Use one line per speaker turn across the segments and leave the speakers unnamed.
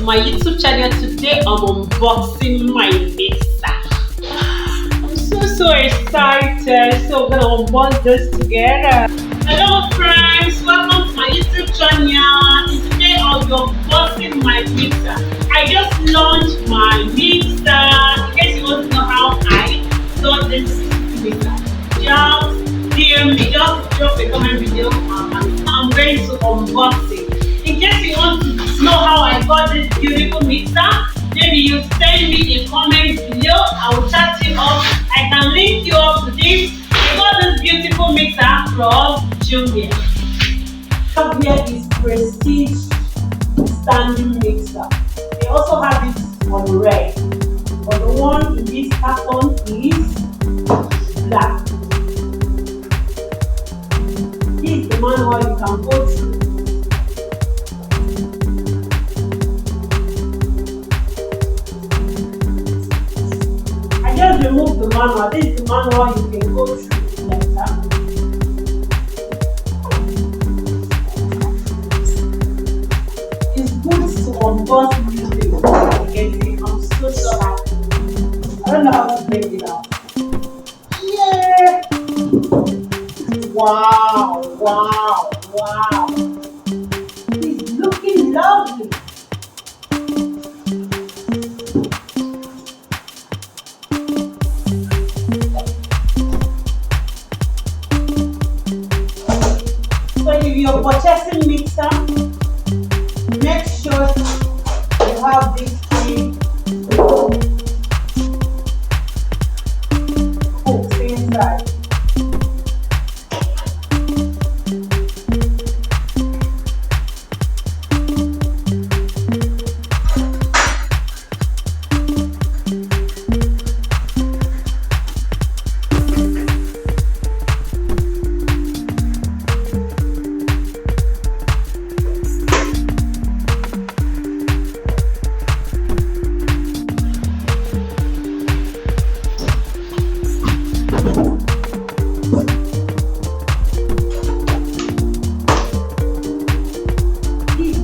my YouTube channel. Today I'm unboxing my mixer. I'm so excited. So we're gonna unbox this together. Hello friends, welcome to my YouTube channel. And today I'll be unboxing my mixer. I just launched my mixer. In case you want to know how I got this mixer, just DM me, just drop a comment video and I'm going to unbox it. In case you want to know how I got this beautiful mixer, maybe you send me a comment below. I will chat you up. I can link you up to this. I got this beautiful mixer from Jumia. Here is Prestige standing mixer. They also have it on red, but the one in this carton is black. This is the manual you can go through. Just remove the manual. This is the manual you can go through like that. It's good to unbox new things. I'm so happy. I don't know how to make it out. Yeah! Wow! It's looking lovely. So if you're purchasing mixer, make sure you have this thing hooks inside.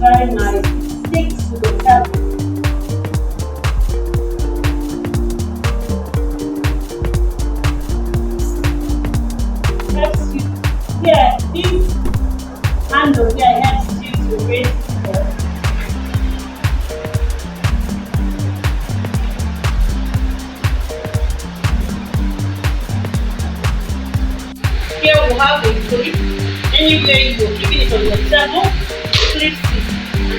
Very nice. It sticks to the table. Helps you. Yeah, this handle here helps you to raise it. Here we have a clip. Anywhere you go, keeping it on your table, clip it.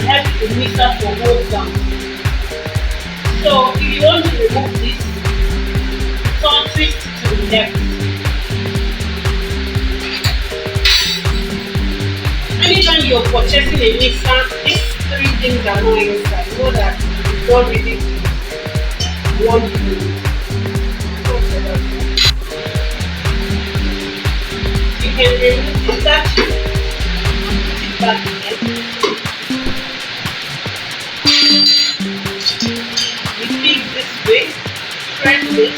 Help the mixer to hold down. So if you want to remove this, turn twist to the left. Anytime you're purchasing a mixer, these three things are not inside. Know that you don't really want to. You can remove the statue, put it back again. We pick this way, press this,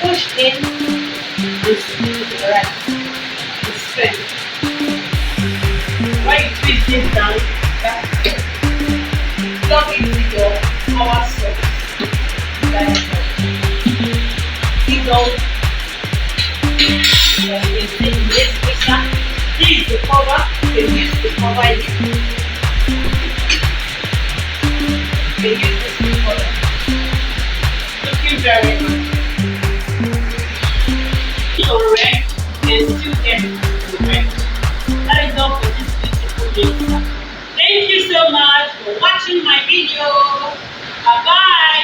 push in, and squeeze to the right. And straight. While you twist this down, plug it with your power source. Dig out. You can see this mixer. This is the cover. You can use the cover here. You can use this color. Looking very nice. So red and still get red. That is all for this beautiful mixer. Thank you so much for watching my video. Bye bye.